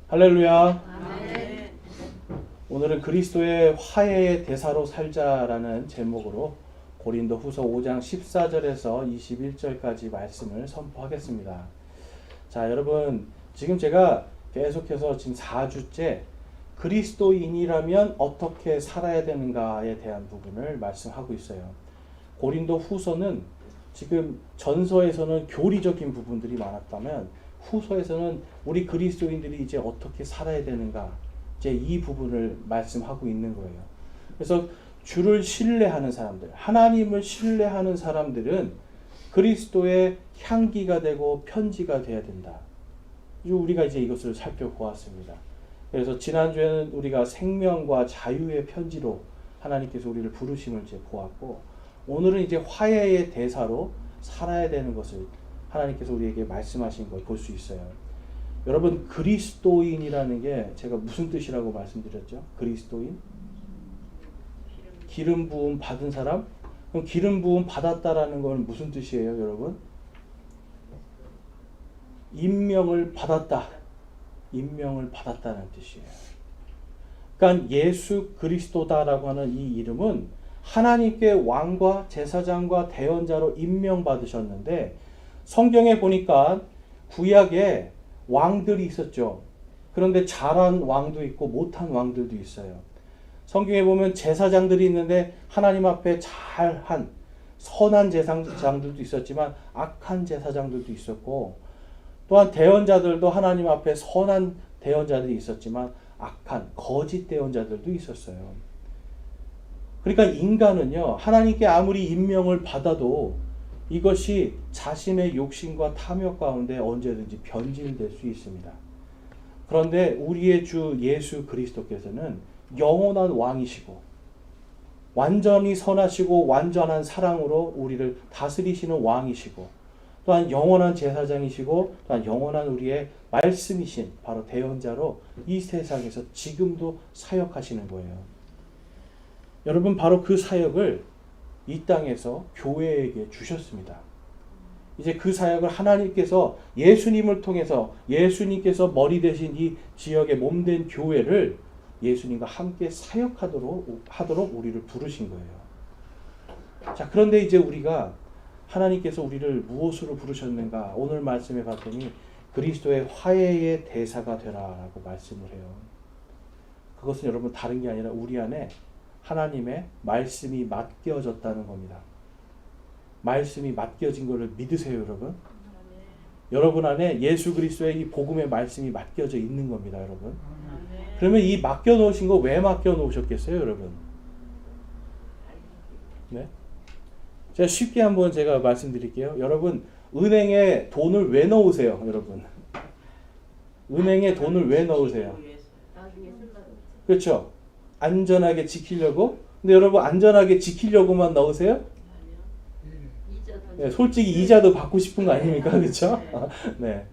할렐루야. 아멘. 오늘은 그리스도의 화해의 대사로 살자라는 제목으로 고린도 후서 5장 14절에서 21절까지 말씀을 선포하겠습니다. 자, 여러분, 지금 제가 계속해서 지금 4주째 그리스도인이라면 어떻게 살아야 되는가에 대한 부분을 말씀하고 있어요. 고린도 후서는 지금 전서에서는 교리적인 부분들이 많았다면 후서에서는 우리 그리스도인들이 이제 어떻게 살아야 되는가, 이제 이 부분을 말씀하고 있는 거예요. 그래서 주를 신뢰하는 사람들, 하나님을 신뢰하는 사람들은 그리스도의 향기가 되고 편지가 되어야 된다. 우리가 이제 이것을 살펴보았습니다. 그래서 지난주에는 우리가 생명과 자유의 편지로 하나님께서 우리를 부르심을 이제 보았고, 오늘은 이제 화해의 대사로 살아야 되는 것을 하나님께서 우리에게 말씀하신 걸 볼 수 있어요. 여러분, 그리스도인이라는 게 제가 무슨 뜻이라고 말씀드렸죠? 그리스도인? 기름 부음 받은 사람? 그럼 기름 부음 받았다라는 건 무슨 뜻이에요, 여러분? 임명을 받았다. 임명을 받았다는 뜻이에요. 그러니까 예수 그리스도다라고 하는 이 이름은 하나님께 왕과 제사장과 대언자로 임명받으셨는데, 성경에 보니까 구약에 왕들이 있었죠. 그런데 잘한 왕도 있고 못한 왕들도 있어요. 성경에 보면 제사장들이 있는데 하나님 앞에 잘한 선한 제사장들도 있었지만 악한 제사장들도 있었고, 또한 대언자들도 하나님 앞에 선한 대언자들이 있었지만 악한 거짓 대언자들도 있었어요. 그러니까 인간은요, 하나님께 아무리 임명을 받아도 이것이 자신의 욕심과 탐욕 가운데 언제든지 변질될 수 있습니다. 그런데 우리의 주 예수 그리스도께서는 영원한 왕이시고 완전히 선하시고 완전한 사랑으로 우리를 다스리시는 왕이시고, 또한 영원한 제사장이시고, 또한 영원한 우리의 말씀이신 바로 대언자로 이 세상에서 지금도 사역하시는 거예요. 여러분, 바로 그 사역을 이 땅에서 교회에게 주셨습니다. 이제 그 사역을 하나님께서 예수님을 통해서, 예수님께서 머리 되신 이 지역의 몸된 교회를 예수님과 함께 사역하도록 우리를 부르신 거예요. 자, 그런데 이제 우리가 하나님께서 우리를 무엇으로 부르셨는가? 오늘 말씀에 봤더니 그리스도의 화해의 대사가 되라라고 말씀을 해요. 그것은 여러분 다른 게 아니라 우리 안에 하나님의 말씀이 맡겨졌다는 겁니다. 말씀이 맡겨진 것을 믿으세요, 여러분? 여러분 안에 예수 그리스도의 이 복음의 말씀이 맡겨져 있는 겁니다, 여러분. 그러면 이 맡겨 놓으신 거 왜 맡겨 놓으셨겠어요, 여러분? 네? 제가 쉽게 한번 제가 말씀드릴게요. 여러분, 은행에 돈을 왜 넣으세요, 여러분? 은행에 돈을 왜 넣으세요? 그렇죠? 안전하게 지키려고? 근데 여러분, 안전하게 지키려고만 넣으세요? 네, 솔직히 이자도 받고 싶은 거 아닙니까? 그렇죠? 네.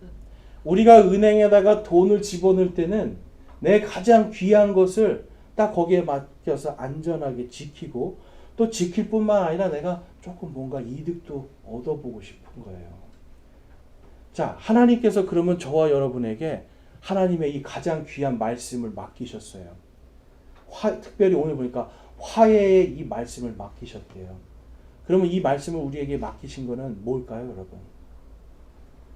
우리가 은행에다가 돈을 집어넣을 때는 내 가장 귀한 것을 딱 거기에 맡겨서 안전하게 지키고, 또 지킬 뿐만 아니라 내가 조금 뭔가 이득도 얻어보고 싶은 거예요. 자, 하나님께서 그러면 저와 여러분에게 하나님의 이 가장 귀한 말씀을 맡기셨어요. 특별히 오늘 보니까 화해의 이 말씀을 맡기셨대요. 그러면 이 말씀을 우리에게 맡기신 거는 뭘까요, 여러분?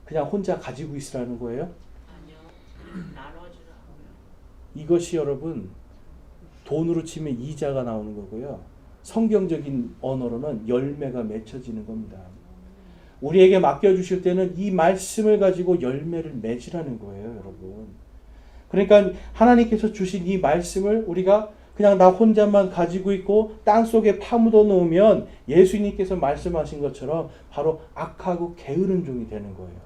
그냥 혼자 가지고 있으라는 거예요? 아니요. 나눠주라고요. 이것이 여러분 돈으로 치면 이자가 나오는 거고요. 성경적인 언어로는 열매가 맺혀지는 겁니다. 우리에게 맡겨주실 때는 이 말씀을 가지고 열매를 맺으라는 거예요, 여러분. 그러니까 하나님께서 주신 이 말씀을 우리가 그냥 나 혼자만 가지고 있고 땅속에 파묻어 놓으면 예수님께서 말씀하신 것처럼 바로 악하고 게으른 종이 되는 거예요.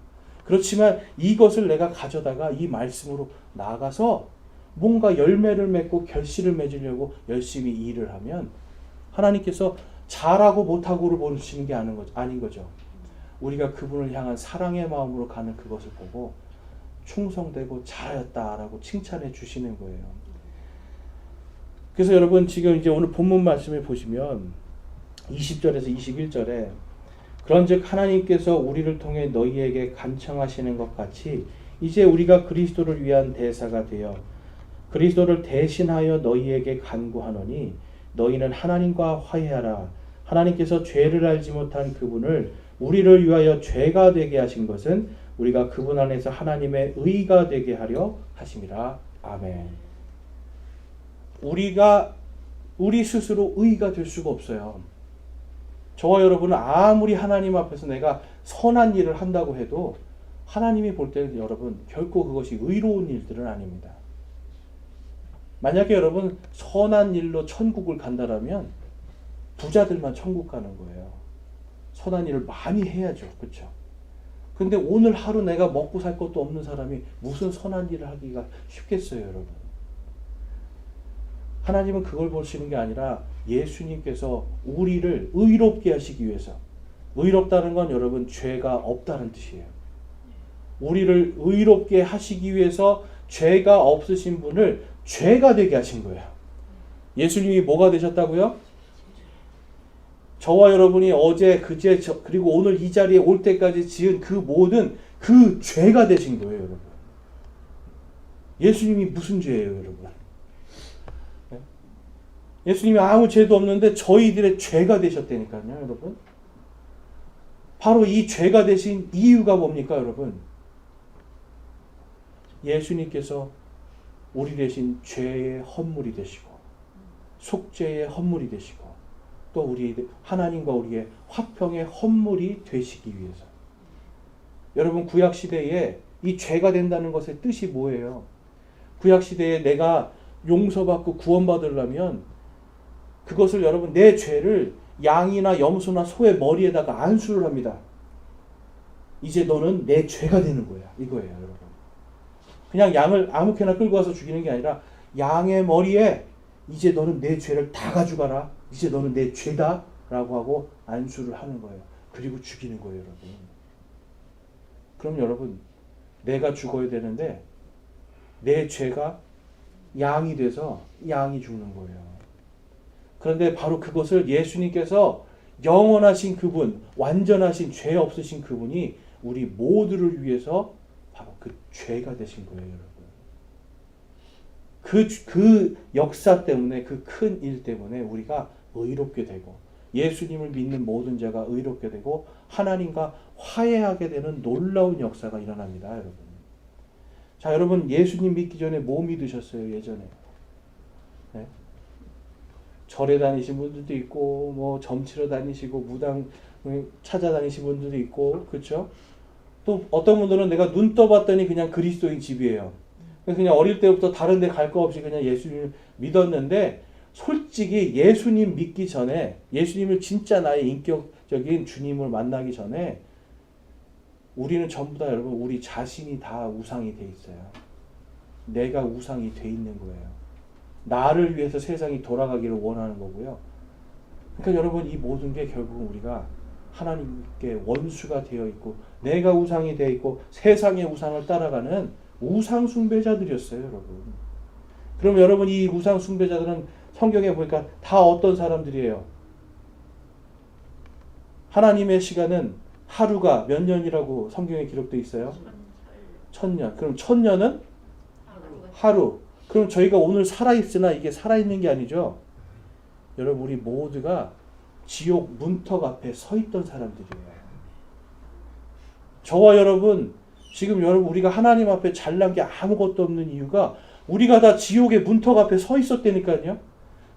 그렇지만 이것을 내가 가져다가 이 말씀으로 나가서 뭔가 열매를 맺고 결실을 맺으려고 열심히 일을 하면 하나님께서 잘하고 못하고를 보시는 게 아닌 거죠. 우리가 그분을 향한 사랑의 마음으로 가는 그것을 보고 충성되고 잘하였다라고 칭찬해 주시는 거예요. 그래서 여러분, 지금 이제 오늘 본문 말씀을 보시면 20절에서 21절에 그런즉 하나님께서 우리를 통해 너희에게 간청하시는 것 같이 이제 우리가 그리스도를 위한 대사가 되어 그리스도를 대신하여 너희에게 간구하노니 너희는 하나님과 화해하라. 하나님께서 죄를 알지 못한 그분을 우리를 위하여 죄가 되게 하신 것은 우리가 그분 안에서 하나님의 의가 되게 하려 하심이라. 아멘. 우리가 우리 스스로 의가 될 수가 없어요. 저와 여러분은 아무리 하나님 앞에서 내가 선한 일을 한다고 해도 하나님이 볼 때는 여러분 결코 그것이 의로운 일들은 아닙니다. 만약에 여러분 선한 일로 천국을 간다라면 부자들만 천국 가는 거예요. 선한 일을 많이 해야죠. 그렇죠? 근데 오늘 하루 내가 먹고 살 것도 없는 사람이 무슨 선한 일을 하기가 쉽겠어요, 여러분. 하나님은 그걸 보시는 게 아니라 예수님께서 우리를 의롭게 하시기 위해서, 의롭다는 건 여러분 죄가 없다는 뜻이에요. 우리를 의롭게 하시기 위해서 죄가 없으신 분을 죄가 되게 하신 거예요. 예수님이 뭐가 되셨다고요? 저와 여러분이 어제, 그제, 그리고 오늘 이 자리에 올 때까지 지은 그 모든 그 죄가 되신 거예요, 여러분. 예수님이 무슨 죄예요, 여러분? 예수님이 아무 죄도 없는데 저희들의 죄가 되셨다니까요, 여러분. 바로 이 죄가 되신 이유가 뭡니까, 여러분? 예수님께서 우리 대신 죄의 헌물이 되시고 속죄의 헌물이 되시고 또 우리 하나님과 우리의 화평의 헌물이 되시기 위해서. 여러분 구약 시대에 이 죄가 된다는 것의 뜻이 뭐예요? 구약 시대에 내가 용서받고 구원받으려면 그것을 여러분 내 죄를 양이나 염소나 소의 머리에다가 안수를 합니다. 이제 너는 내 죄가 되는 거야. 이거예요, 여러분. 그냥 양을 아무렇게나 끌고 와서 죽이는 게 아니라 양의 머리에 이제 너는 내 죄를 다 가져가라. 이제 너는 내 죄다. 라고 하고 안수를 하는 거예요. 그리고 죽이는 거예요, 여러분. 그럼 여러분, 내가 죽어야 되는데 내 죄가 양이 돼서 양이 죽는 거예요. 그런데 바로 그것을 예수님께서 영원하신 그분, 완전하신 죄 없으신 그분이 우리 모두를 위해서 바로 그 죄가 되신 거예요, 여러분. 그 역사 때문에, 그 큰 일 때문에 우리가 의롭게 되고 예수님을 믿는 모든 자가 의롭게 되고 하나님과 화해하게 되는 놀라운 역사가 일어납니다, 여러분. 자, 여러분 예수님 믿기 전에 뭐 믿으셨어요, 예전에? 네? 절에 다니신 분들도 있고, 뭐 점치러 다니시고, 무당 찾아다니신 분들도 있고, 그렇죠? 또 어떤 분들은 내가 눈 떠봤더니 그냥 그리스도인 집이에요. 그냥 어릴 때부터 다른 데 갈 거 없이 그냥 예수님을 믿었는데 솔직히 예수님 믿기 전에 예수님을 진짜 나의 인격적인 주님을 만나기 전에 우리는 전부 다 여러분 우리 자신이 다 우상이 돼 있어요. 내가 우상이 돼 있는 거예요. 나를 위해서 세상이 돌아가기를 원하는 거고요. 그러니까 여러분 이 모든 게 결국은 우리가 하나님께 원수가 되어 있고 내가 우상이 되어 있고 세상의 우상을 따라가는 우상 숭배자들이었어요, 여러분. 그럼 여러분 이 우상 숭배자들은 성경에 보니까 다 어떤 사람들이에요? 하나님의 시간은 하루가 몇 년이라고 성경에 기록되어 있어요? 1000년. 그럼 1000년은 하루. 그럼 저희가 오늘 살아있으나 이게 살아있는 게 아니죠? 여러분 우리 모두가 지옥 문턱 앞에 서 있던 사람들이에요. 저와 여러분 지금 여러분 우리가 하나님 앞에 잘난 게 아무것도 없는 이유가 우리가 다 지옥의 문턱 앞에 서 있었다니까요.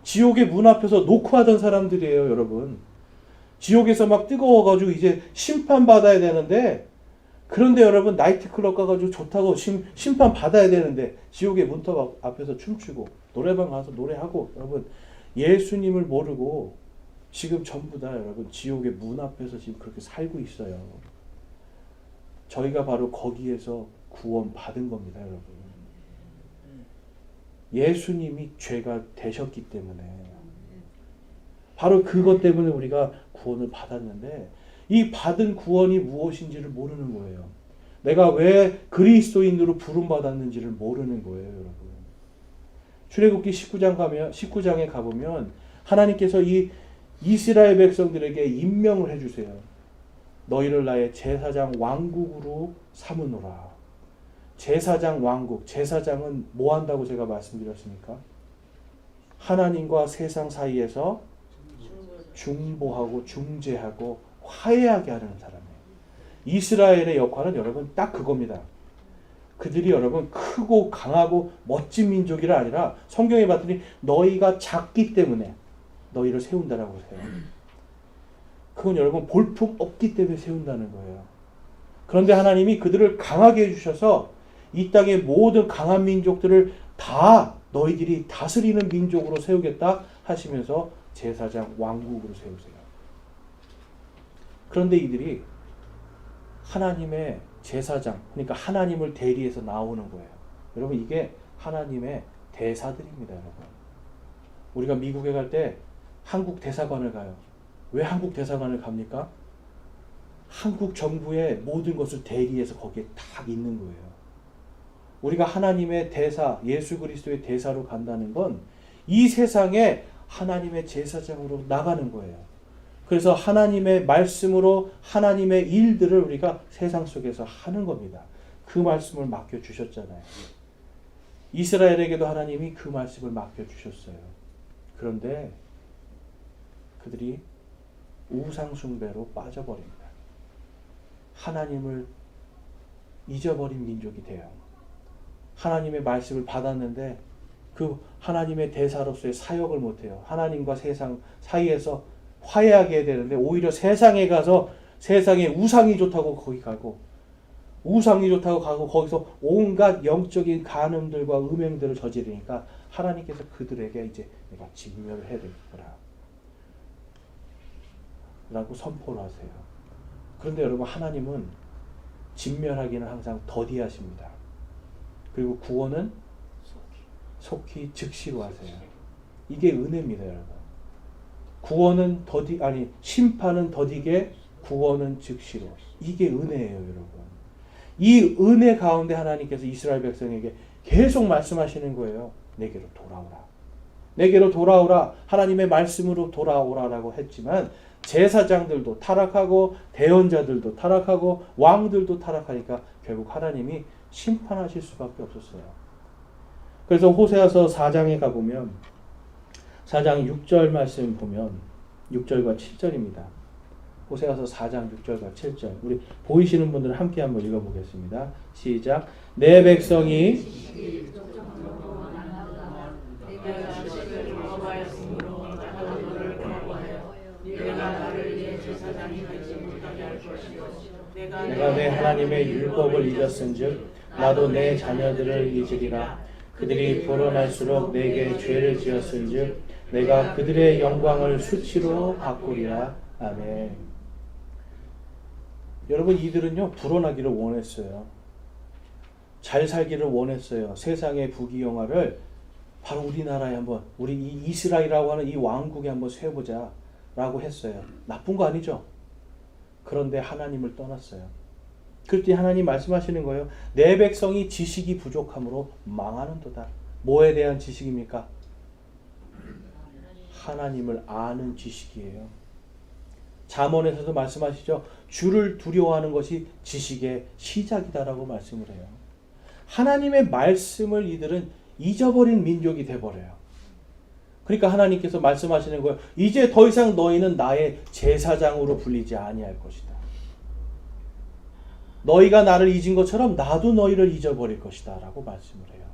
지옥의 문 앞에서 녹화하던 사람들이에요, 여러분. 지옥에서 막 뜨거워가지고 이제 심판받아야 되는데 그런데 여러분 나이트클럽 가가지고 좋다고 심판 받아야 되는데 지옥의 문턱 앞에서 춤추고 노래방 가서 노래하고 여러분 예수님을 모르고 지금 전부 다 여러분 지옥의 문 앞에서 지금 그렇게 살고 있어요. 저희가 바로 거기에서 구원 받은 겁니다, 여러분. 예수님이 죄가 되셨기 때문에 바로 그것 때문에 우리가 구원을 받았는데 이 받은 구원이 무엇인지를 모르는 거예요. 내가 왜 그리스도인으로 부름받았는지를 모르는 거예요, 여러분. 출애굽기 19장에 가보면 하나님께서 이 이스라엘 백성들에게 임명을 해주세요. 너희를 나의 제사장 왕국으로 삼으노라. 제사장 왕국, 제사장은 뭐 한다고 제가 말씀드렸습니까? 하나님과 세상 사이에서 중보하고 중재하고 화해하게 하는 사람이에요. 이스라엘의 역할은 여러분 딱 그겁니다. 그들이 여러분 크고 강하고 멋진 민족이라 아니라 성경에 봤더니 너희가 작기 때문에 너희를 세운다라고 해요. 그건 여러분 볼품 없기 때문에 세운다는 거예요. 그런데 하나님이 그들을 강하게 해주셔서 이 땅의 모든 강한 민족들을 다 너희들이 다스리는 민족으로 세우겠다 하시면서 제사장 왕국으로 세우세요. 그런데 이들이 하나님의 제사장, 그러니까 하나님을 대리해서 나오는 거예요. 여러분 이게 하나님의 대사들입니다. 여러분 우리가 미국에 갈 때 한국 대사관을 가요. 왜 한국 대사관을 갑니까? 한국 정부의 모든 것을 대리해서 거기에 딱 있는 거예요. 우리가 하나님의 대사, 예수 그리스도의 대사로 간다는 건 이 세상에 하나님의 제사장으로 나가는 거예요. 그래서 하나님의 말씀으로 하나님의 일들을 우리가 세상 속에서 하는 겁니다. 그 말씀을 맡겨주셨잖아요. 이스라엘에게도 하나님이 그 말씀을 맡겨주셨어요. 그런데 그들이 우상숭배로 빠져버립니다. 하나님을 잊어버린 민족이 돼요. 하나님의 말씀을 받았는데 그 하나님의 대사로서의 사역을 못해요. 하나님과 세상 사이에서 화해하게 해야 되는데 오히려 세상에 가서 세상에 우상이 좋다고 거기 가고 우상이 좋다고 가고 거기서 온갖 영적인 간음들과 음행들을 저지르니까 하나님께서 그들에게 이제 내가 진멸을 해야 되겠구나 라고 선포를 하세요. 그런데 여러분 하나님은 진멸하기는 항상 더디하십니다. 그리고 구원은 속히 즉시로 하세요. 이게 은혜입니다, 여러분. 구원은 심판은 더디게, 구원은 즉시로. 이게 은혜예요, 여러분. 이 은혜 가운데 하나님께서 이스라엘 백성에게 계속 말씀하시는 거예요. 내게로 돌아오라. 내게로 돌아오라. 하나님의 말씀으로 돌아오라라고 했지만 제사장들도 타락하고 대언자들도 타락하고 왕들도 타락하니까 결국 하나님이 심판하실 수밖에 없었어요. 그래서 호세아서 4장에 가보면 4장 6절 말씀 보면 6절과 7절입니다. 호세아서 4장 6절과 7절 우리 보이시는 분들은 함께 한번 읽어보겠습니다. 시작. 내 백성이 내가 내 하나님의 율법을 잊었은즉 나도 내 자녀들을 잊으리라. 그들이 불어날수록 내게 죄를 지었은즉 내가 그들의 영광을 수치로 바꾸리라. 아멘. 여러분 이들은요 불어나기를 원했어요. 잘 살기를 원했어요. 세상의 부귀영화를 바로 우리나라에 한번 우리 이 이스라엘이라고 하는 이 왕국에 한번 세워보자 라고 했어요. 나쁜 거 아니죠? 그런데 하나님을 떠났어요. 그때 하나님 말씀하시는 거예요. 내 백성이 지식이 부족함으로 망하는도다. 뭐에 대한 지식입니까? 하나님을 아는 지식이에요. 잠언에서도 말씀하시죠. 주를 두려워하는 것이 지식의 시작이다라고 말씀을 해요. 하나님의 말씀을 이들은 잊어버린 민족이 돼버려요. 그러니까 하나님께서 말씀하시는 거예요. 이제 더 이상 너희는 나의 제사장으로 불리지 아니할 것이다. 너희가 나를 잊은 것처럼 나도 너희를 잊어버릴 것이다 라고 말씀을 해요.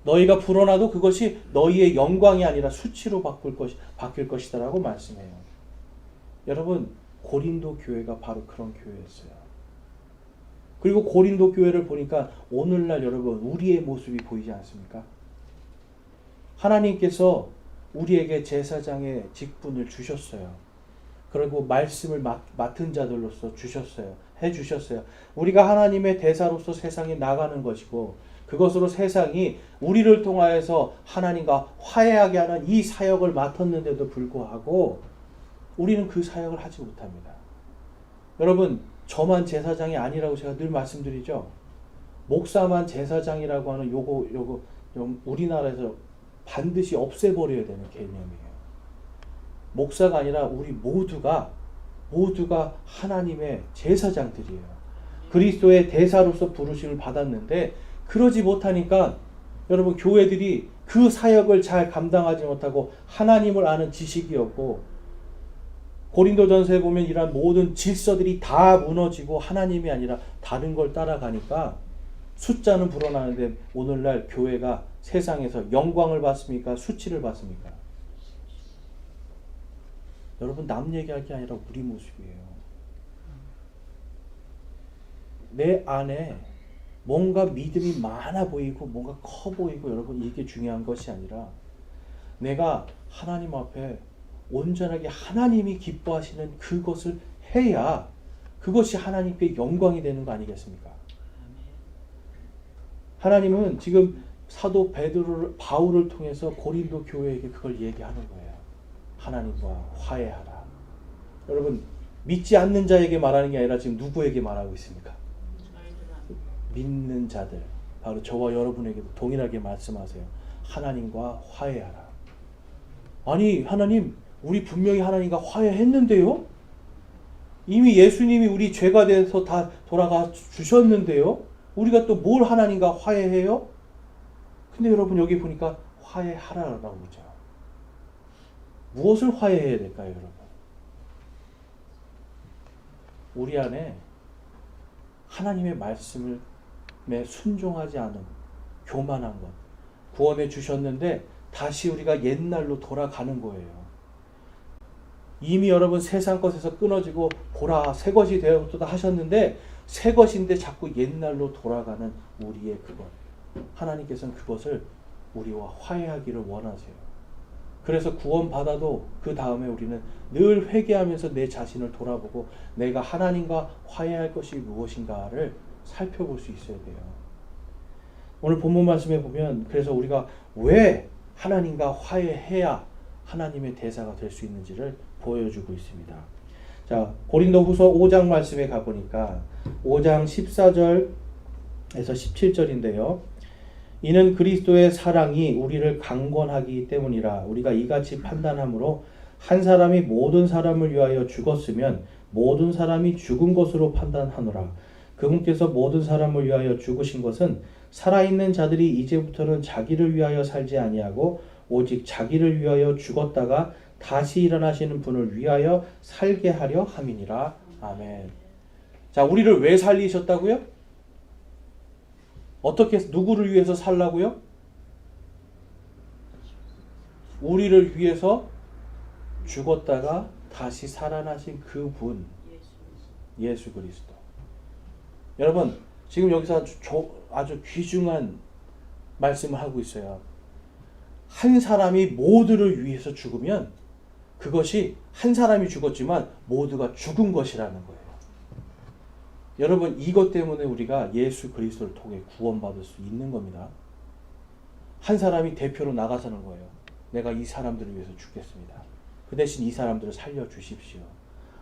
너희가 불어나도 그것이 너희의 영광이 아니라 수치로 바뀔 것이다 라고 말씀해요. 여러분 고린도 교회가 바로 그런 교회였어요. 그리고 고린도 교회를 보니까 오늘날 여러분 우리의 모습이 보이지 않습니까? 하나님께서 우리에게 제사장의 직분을 주셨어요. 그리고 말씀을 맡은 자들로서 주셨어요. 해주셨어요. 우리가 하나님의 대사로서 세상에 나가는 것이고 그것으로 세상이 우리를 통하여서 하나님과 화해하게 하는 이 사역을 맡았는데도 불구하고 우리는 그 사역을 하지 못합니다. 여러분 저만 제사장이 아니라고 제가 늘 말씀드리죠. 목사만 제사장이라고 하는 요거 우리나라에서 반드시 없애버려야 되는 개념이에요. 목사가 아니라 우리 모두가 하나님의 제사장들이에요. 그리스도의 대사로서 부르심을 받았는데 그러지 못하니까 여러분 교회들이 그 사역을 잘 감당하지 못하고 하나님을 아는 지식이 없고 고린도전서에 보면 이러한 모든 질서들이 다 무너지고 하나님이 아니라 다른 걸 따라가니까 숫자는 불어나는데 오늘날 교회가 세상에서 영광을 받습니까? 수치를 받습니까? 여러분 남 얘기할 게 아니라 우리 모습이에요. 내 안에 뭔가 믿음이 많아 보이고 뭔가 커 보이고 여러분 이게 중요한 것이 아니라 내가 하나님 앞에 온전하게 하나님이 기뻐하시는 그것을 해야 그것이 하나님께 영광이 되는 거 아니겠습니까? 하나님은 지금 사도 바울을 통해서 고린도 교회에게 그걸 얘기하는 거예요. 하나님과 화해하라. 여러분 믿지 않는 자에게 말하는 게 아니라 지금 누구에게 말하고 있습니까? 믿는 자들, 바로 저와 여러분에게도 동일하게 말씀하세요. 하나님과 화해하라. 아니 하나님, 우리 분명히 하나님과 화해했는데요? 이미 예수님이 우리 죄가 돼서 다 돌아가 주셨는데요? 우리가 또 뭘 하나님과 화해해요? 근데 여러분 여기 보니까 화해하라라고 그러죠. 무엇을 화해해야 될까요, 여러분? 우리 안에 하나님의 말씀에 순종하지 않은 교만한 것, 구원해 주셨는데 다시 우리가 옛날로 돌아가는 거예요. 이미 여러분 세상 것에서 끊어지고 보라 새 것이 되었다 하셨는데 새 것인데 자꾸 옛날로 돌아가는 우리의 그것, 하나님께서는 그것을 우리와 화해하기를 원하세요. 그래서 구원받아도 그 다음에 우리는 늘 회개하면서 내 자신을 돌아보고 내가 하나님과 화해할 것이 무엇인가를 살펴볼 수 있어야 돼요. 오늘 본문 말씀에 보면 그래서 우리가 왜 하나님과 화해해야 하나님의 대사가 될 수 있는지를 보여주고 있습니다. 자, 고린도후서 5장 말씀에 가보니까 5장 14절에서 17절인데요. 이는 그리스도의 사랑이 우리를 강권하기 때문이라. 우리가 이같이 판단하므로 한 사람이 모든 사람을 위하여 죽었으면 모든 사람이 죽은 것으로 판단하노라. 그분께서 모든 사람을 위하여 죽으신 것은 살아있는 자들이 이제부터는 자기를 위하여 살지 아니하고 오직 자기를 위하여 죽었다가 다시 일어나시는 분을 위하여 살게 하려 함이니라. 아멘. 자, 우리를 왜 살리셨다고요? 어떻게, 누구를 위해서 살라고요? 우리를 위해서 죽었다가 다시 살아나신 그분, 예수 그리스도. 여러분, 지금 여기서 아주 귀중한 말씀을 하고 있어요. 한 사람이 모두를 위해서 죽으면 그것이 한 사람이 죽었지만 모두가 죽은 것이라는 거예요. 여러분, 이것 때문에 우리가 예수 그리스도를 통해 구원받을 수 있는 겁니다. 한 사람이 대표로 나가서는 거예요. 내가 이 사람들을 위해서 죽겠습니다. 그 대신 이 사람들을 살려주십시오.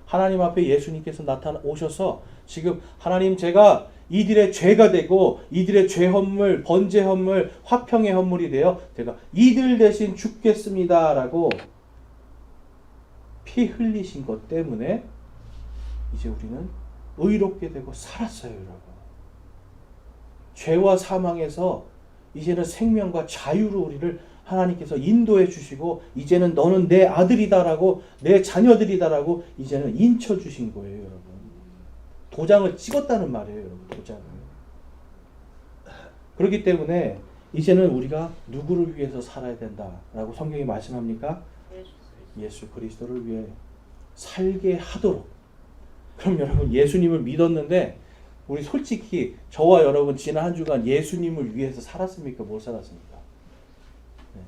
하나님 앞에 예수님께서 오셔서 지금 하나님, 제가 이들의 죄가 되고 이들의 죄 헌물, 번제 헌물, 화평의 헌물이 되어 제가 이들 대신 죽겠습니다 라고 피 흘리신 것 때문에 이제 우리는 의롭게 되고 살았어요, 여러분. 죄와 사망에서 이제는 생명과 자유로 우리를 하나님께서 인도해 주시고 이제는 너는 내 아들이다라고, 내 자녀들이다라고 이제는 인쳐 주신 거예요, 여러분. 도장을 찍었다는 말이에요, 여러분. 도장을. 그렇기 때문에 이제는 우리가 누구를 위해서 살아야 된다라고 성경이 말씀합니까? 예수 그리스도를 위해 살게 하도록. 그럼 여러분, 예수님을 믿었는데 우리 솔직히 저와 여러분 지난 한 주간 예수님을 위해서 살았습니까? 못 살았습니까? 네.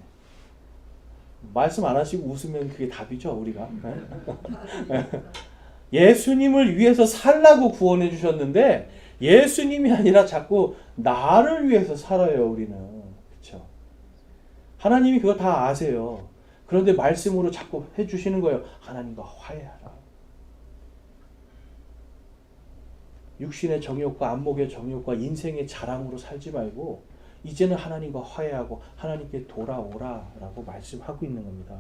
말씀 안 하시고 웃으면 그게 답이죠, 우리가. 네? 예수님을 위해서 살라고 구원해 주셨는데 예수님이 아니라 자꾸 나를 위해서 살아요, 우리는. 그렇죠? 하나님이 그거 다 아세요. 그런데 말씀으로 자꾸 해주시는 거예요. 하나님과 화해하라. 육신의 정욕과 안목의 정욕과 인생의 자랑으로 살지 말고 이제는 하나님과 화해하고 하나님께 돌아오라 라고 말씀하고 있는 겁니다.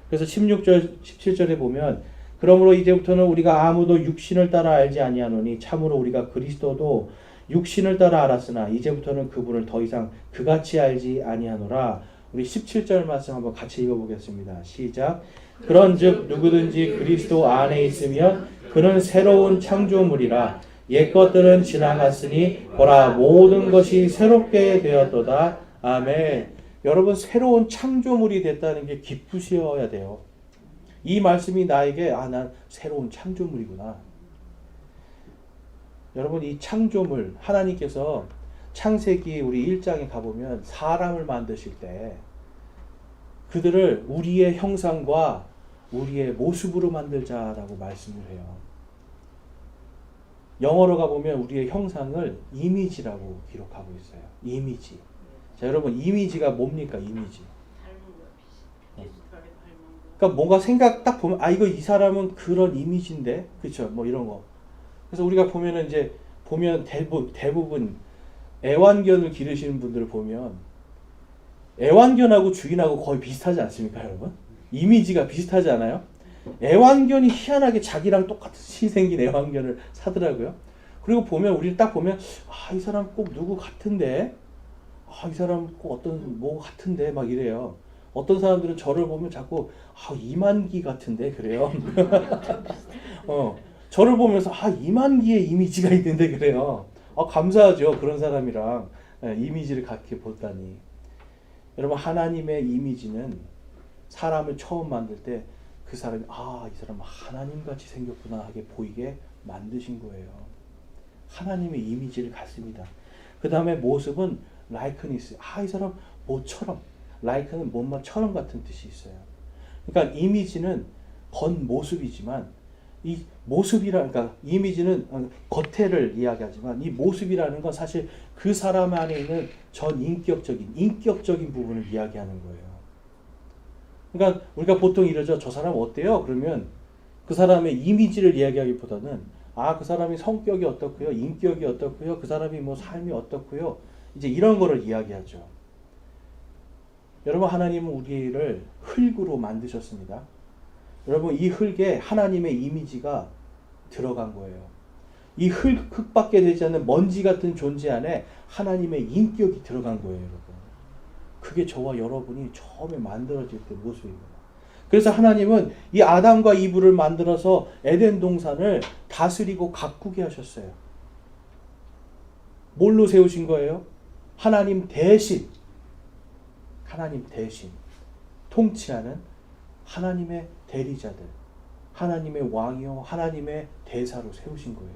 그래서 16절, 17절에 보면 그러므로 이제부터는 우리가 아무도 육신을 따라 알지 아니하노니 참으로 우리가 그리스도도 육신을 따라 알았으나 이제부터는 그분을 더 이상 그같이 알지 아니하노라. 우리 17절 말씀 한번 같이 읽어보겠습니다. 시작. 그런즉 누구든지 그리스도 안에 있으면 그는 새로운 창조물이라. 옛 것들은 지나갔으니 보라 모든 것이 새롭게 되었도다. 아멘. 여러분 새로운 창조물이 됐다는 게 기쁘셔야 돼요. 이 말씀이 나에게 난 새로운 창조물이구나. 여러분 이 창조물 하나님께서 창세기 우리 1장에 가보면 사람을 만드실 때 그들을 우리의 형상과 우리의 모습으로 만들자라고 말씀을 해요. 영어로 가보면 우리의 형상을 이미지라고 기록하고 있어요. 이미지. 자, 여러분 이미지가 뭡니까? 이미지. 그러니까 뭔가 생각 딱 보면 이거 이 사람은 그런 이미지인데, 그렇죠? 뭐 이런 거. 그래서 우리가 보면은 이제 보면 대부분 애완견을 기르시는 분들을 보면 애완견하고 주인하고 거의 비슷하지 않습니까, 여러분? 이미지가 비슷하지 않아요? 애완견이 희한하게 자기랑 똑같이 생긴 애완견을 사더라고요. 그리고 보면 우리를 딱 보면 이 사람 꼭 누구 같은데, 이 사람 꼭 어떤 뭐 같은데 막 이래요. 어떤 사람들은 저를 보면 자꾸 이만기 같은데 그래요. 저를 보면서 이만기의 이미지가 있는데 그래요. 감사하죠. 그런 사람이랑 이미지를 갖게 보다니. 여러분 하나님의 이미지는 사람을 처음 만들 때 그 사람이 이 사람 하나님같이 생겼구나 하게 보이게 만드신 거예요. 하나님의 이미지를 갖습니다. 그 다음에 모습은 라이크니스. 이 사람 모처럼. 라이크는 뭔가처럼 같은 뜻이 있어요. 그러니까 이미지는 겉모습이지만 이 모습이라니까 이미지는 겉에를 이야기하지만 이 모습이라는 건 사실 그 사람 안에 있는 전 인격적인 부분을 이야기하는 거예요. 그러니까 우리가 보통 이러죠. 저 사람 어때요? 그러면 그 사람의 이미지를 이야기하기보다는 그 사람이 성격이 어떻고요, 인격이 어떻고요, 그 사람이 뭐 삶이 어떻고요, 이제 이런 거를 이야기하죠. 여러분 하나님은 우리를 흙으로 만드셨습니다. 여러분 이 흙에 하나님의 이미지가 들어간 거예요. 이 흙밖에 되지 않는 먼지 같은 존재 안에 하나님의 인격이 들어간 거예요, 여러분. 그게 저와 여러분이 처음에 만들어질 때 모습입니다. 그래서 하나님은 이 아담과 이브를 만들어서 에덴 동산을 다스리고 가꾸게 하셨어요. 뭘로 세우신 거예요? 하나님 대신 통치하는 하나님의 대리자들, 하나님의 왕이요 하나님의 대사로 세우신 거예요.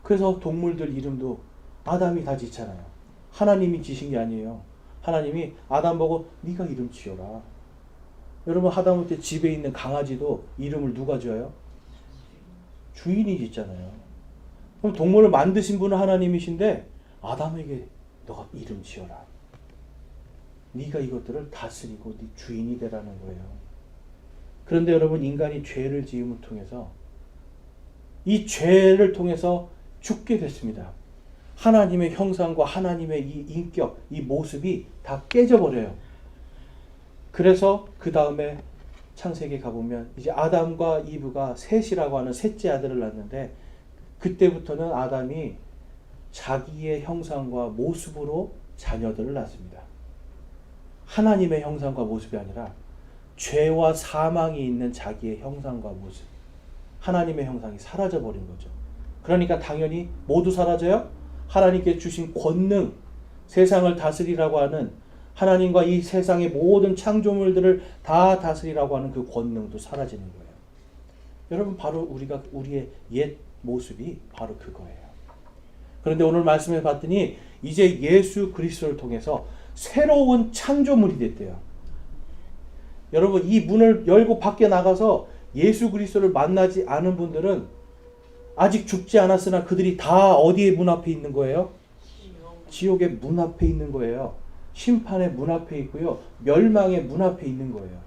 그래서 동물들 이름도 아담이 다 짓잖아요. 하나님이 지신 게 아니에요. 하나님이 아담 보고 네가 이름 지어라. 여러분 하다못해 집에 있는 강아지도 이름을 누가 지어요? 주인이 짓잖아요. 그럼 동물을 만드신 분은 하나님이신데 아담에게 너가 이름 지어라. 네가 이것들을 다스리고 네 주인이 되라는 거예요. 그런데 여러분 인간이 죄를 지음을 통해서 이 죄를 통해서 죽게 됐습니다. 하나님의 형상과 하나님의 이 인격, 이 모습이 다 깨져버려요. 그래서 그 다음에 창세기에 가보면 이제 아담과 이브가 셋이라고 하는 셋째 아들을 낳는데 그때부터는 아담이 자기의 형상과 모습으로 자녀들을 낳습니다. 하나님의 형상과 모습이 아니라 죄와 사망이 있는 자기의 형상과 모습, 하나님의 형상이 사라져버린 거죠. 그러니까 당연히 모두 사라져요. 하나님께 주신 권능, 세상을 다스리라고 하는 하나님과 이 세상의 모든 창조물들을 다 다스리라고 하는 그 권능도 사라지는 거예요. 여러분 바로 우리의 옛 모습이 바로 그거예요. 그런데 오늘 말씀을 봤더니 이제 예수 그리스도를 통해서 새로운 창조물이 됐대요. 여러분 이 문을 열고 밖에 나가서 예수 그리스도를 만나지 않은 분들은 아직 죽지 않았으나 그들이 다 어디에 문 앞에 있는 거예요? 지옥의 문 앞에 있는 거예요. 심판의 문 앞에 있고요. 멸망의 문 앞에 있는 거예요.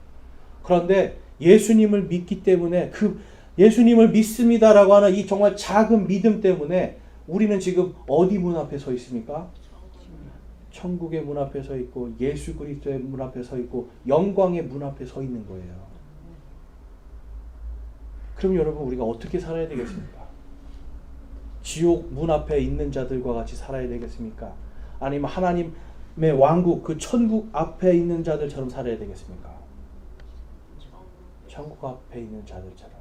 그런데 예수님을 믿기 때문에 그 예수님을 믿습니다라고 하는 이 정말 작은 믿음 때문에 우리는 지금 어디 문 앞에 서 있습니까? 천국의 문 앞에 서 있고 예수 그리스도의 문 앞에 서 있고 영광의 문 앞에 서 있는 거예요. 그럼 여러분 우리가 어떻게 살아야 되겠습니까? 지옥 문 앞에 있는 자들과 같이 살아야 되겠습니까? 아니면 하나님의 왕국 그 천국 앞에 있는 자들처럼 살아야 되겠습니까? 천국 앞에 있는 자들처럼.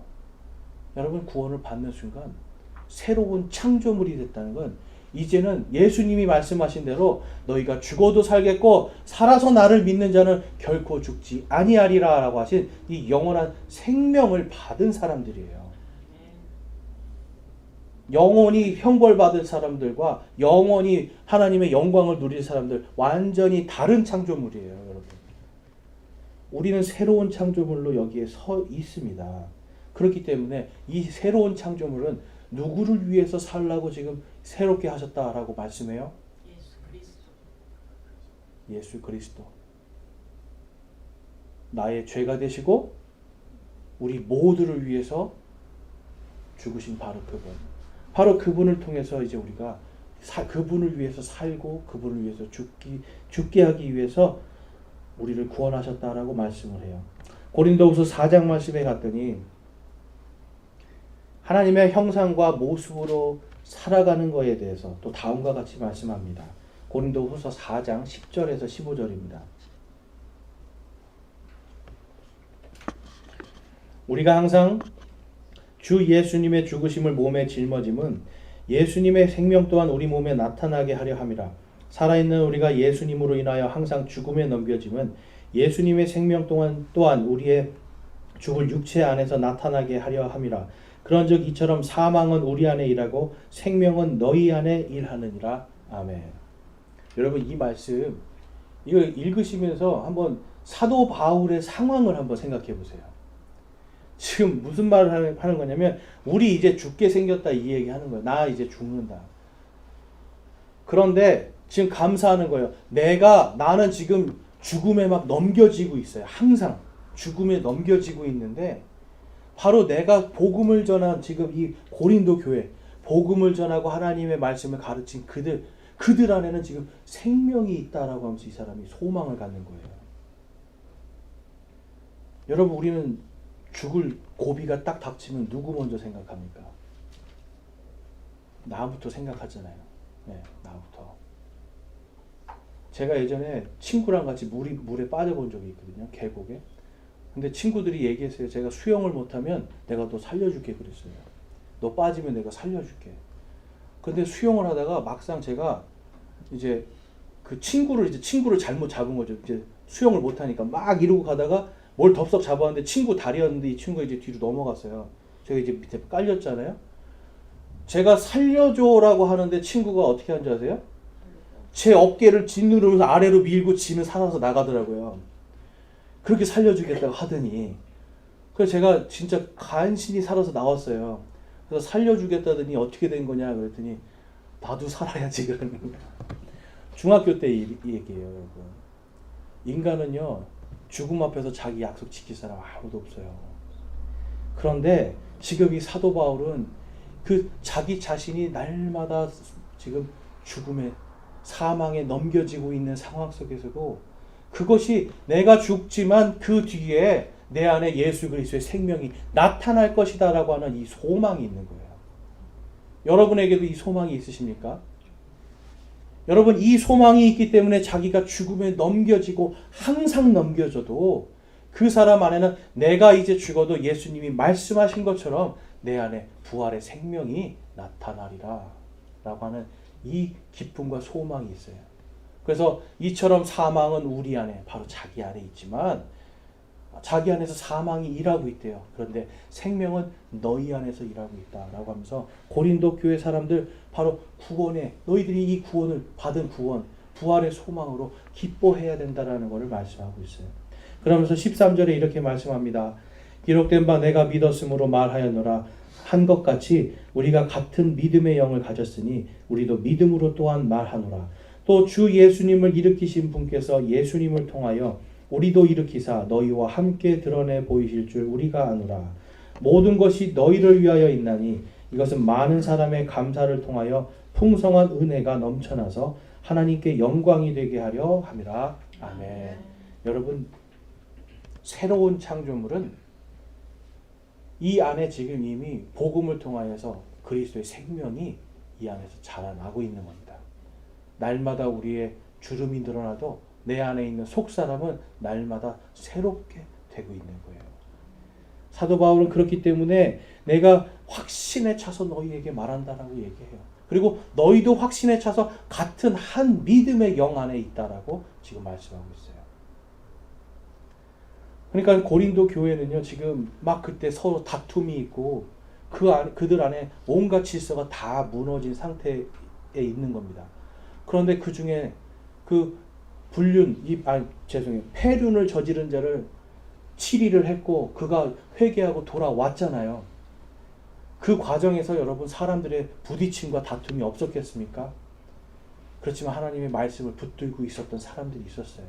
여러분 구원을 받는 순간 새로운 창조물이 됐다는 건 이제는 예수님이 말씀하신 대로 너희가 죽어도 살겠고 살아서 나를 믿는 자는 결코 죽지 아니하리라 라고 하신 이 영원한 생명을 받은 사람들이에요. 영원히 형벌받을 사람들과 영원히 하나님의 영광을 누릴 사람들 완전히 다른 창조물이에요, 여러분. 우리는 새로운 창조물로 여기에 서 있습니다. 그렇기 때문에 이 새로운 창조물은 누구를 위해서 살라고 지금 새롭게 하셨다라고 말씀해요? 예수 그리스도. 예수 그리스도. 나의 죄가 되시고 우리 모두를 위해서 죽으신 바로 그분. 바로 그분을 통해서 이제 우리가 그분을 위해서 살고 그분을 위해서 죽게 하기 위해서 우리를 구원하셨다라고 말씀을 해요. 고린도후서 4장 말씀에 갔더니 하나님의 형상과 모습으로 살아가는 것에 대해서 또 다음과 같이 말씀합니다. 고린도후서 4장 10절에서 15절입니다. 우리가 항상 주 예수님의 죽으심을 몸에 짊어짐은 예수님의 생명 또한 우리 몸에 나타나게 하려 함이라. 살아있는 우리가 예수님으로 인하여 항상 죽음에 넘겨짐은 예수님의 생명 또한 우리의 죽을 육체 안에서 나타나게 하려 함이라. 그런즉 이처럼 사망은 우리 안에 일하고 생명은 너희 안에 일하느니라. 아멘. 여러분 이 말씀 이거 읽으시면서 한번 사도 바울의 상황을 한번 생각해 보세요. 지금 무슨 말을 하는 거냐면 우리 이제 죽게 생겼다 이 얘기 하는 거예요. 나 이제 죽는다. 그런데 지금 감사하는 거예요. 나는 지금 죽음에 막 넘겨지고 있어요. 항상 죽음에 넘겨지고 있는데 바로 내가 복음을 전한 지금 이 고린도 교회 복음을 전하고 하나님의 말씀을 가르친 그들 안에는 지금 생명이 있다라고 하면서 이 사람이 소망을 갖는 거예요. 여러분 우리는 죽을 고비가 딱 닥치면 누구 먼저 생각합니까? 나부터 생각하잖아요. 네, 나부터. 제가 예전에 친구랑 같이 물에 빠져본 적이 있거든요. 계곡에. 근데 친구들이 얘기했어요. 제가 수영을 못하면 내가 너 살려줄게 그랬어요. 너 빠지면 내가 살려줄게. 근데 수영을 하다가 막상 제가 이제 그 친구를 잘못 잡은 거죠. 이제 수영을 못하니까 막 이러고 가다가 뭘 덥석 잡았는데 친구 다리였는데 이 친구가 이제 뒤로 넘어갔어요. 제가 이제 밑에 깔렸잖아요. 제가 살려줘라고 하는데 친구가 어떻게 하는지 아세요? 제 어깨를 짓누르면서 아래로 밀고 지는 살아서 나가더라고요. 그렇게 살려주겠다고 하더니 그래서 제가 진짜 간신히 살아서 나왔어요. 그래서 살려주겠다더니 어떻게 된 거냐 그랬더니 나도 살아야지 그러는 거예요. 중학교 때 이 얘기예요, 여러분. 인간은요 죽음 앞에서 자기 약속 지킬 사람 아무도 없어요. 그런데 지금 이 사도 바울은 그 자기 자신이 날마다 지금 죽음에 사망에 넘겨지고 있는 상황 속에서도 그것이 내가 죽지만 그 뒤에 내 안에 예수 그리스도의 생명이 나타날 것이다 라고 하는 이 소망이 있는 거예요. 여러분에게도 이 소망이 있으십니까? 여러분 이 소망이 있기 때문에 자기가 죽음에 넘겨지고 항상 넘겨져도 그 사람 안에는 내가 이제 죽어도 예수님이 말씀하신 것처럼 내 안에 부활의 생명이 나타나리라 라고 하는 이 기쁨과 소망이 있어요. 그래서 이처럼 사망은 우리 안에 바로 자기 안에 있지만 자기 안에서 사망이 일하고 있대요. 그런데 생명은 너희 안에서 일하고 있다라고 하면서 고린도 교회 사람들 바로 구원에 너희들이 이 구원을 받은 구원 부활의 소망으로 기뻐해야 된다라는 것을 말씀하고 있어요. 그러면서 13절에 이렇게 말씀합니다. 기록된 바 내가 믿었으므로 말하였노라 한 것 같이 우리가 같은 믿음의 영을 가졌으니 우리도 믿음으로 또한 말하노라. 또 주 예수님을 일으키신 분께서 예수님을 통하여 우리도 일으키사 너희와 함께 드러내 보이실 줄 우리가 아노라. 모든 것이 너희를 위하여 있나니 이것은 많은 사람의 감사를 통하여 풍성한 은혜가 넘쳐나서 하나님께 영광이 되게 하려 함이라. 아멘. 여러분 새로운 창조물은 이 안에 지금 이미 복음을 통하여서 그리스도의 생명이 이 안에서 자라나고 있는 겁니다. 날마다 우리의 주름이 늘어나도 내 안에 있는 속사람은 날마다 새롭게 되고 있는 거예요. 사도 바울은 그렇기 때문에 내가 확신에 차서 너희에게 말한다라고 얘기해요. 그리고 너희도 확신에 차서 같은 한 믿음의 영 안에 있다라고 지금 말씀하고 있어요. 그러니까 고린도 교회는요, 지금 막 그때 서로 다툼이 있고 그들 안에 온갖 질서가 다 무너진 상태에 있는 겁니다. 그런데 그 중에 그 폐륜을 저지른 자를 치리를 했고 그가 회개하고 돌아왔잖아요. 그 과정에서 여러분 사람들의 부딪힘과 다툼이 없었겠습니까? 그렇지만 하나님의 말씀을 붙들고 있었던 사람들이 있었어요.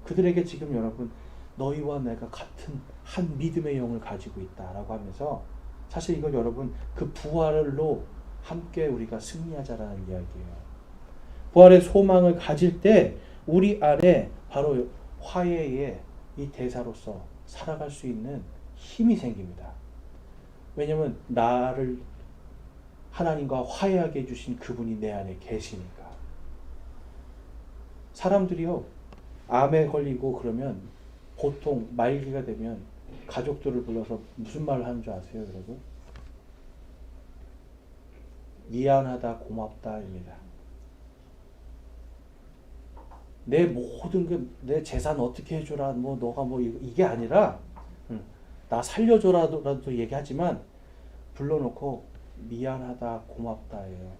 그들에게 지금 여러분 너희와 내가 같은 한 믿음의 영을 가지고 있다라고 하면서 사실 이거 여러분 그 부활로 함께 우리가 승리하자라는 이야기예요. 부활의 소망을 가질 때 우리 안에 바로 화해의 이 대사로서 살아갈 수 있는 힘이 생깁니다. 왜냐하면 나를 하나님과 화해하게 해주신 그분이 내 안에 계시니까. 사람들이요, 암에 걸리고 그러면 보통 말기가 되면 가족들을 불러서 무슨 말을 하는 줄 아세요, 여러분? 미안하다, 고맙다입니다. 내 모든 내 재산 어떻게 해줘라, 뭐 너가 뭐 이게 아니라 나 살려줘라도 얘기하지만 불러놓고 미안하다, 고맙다예요.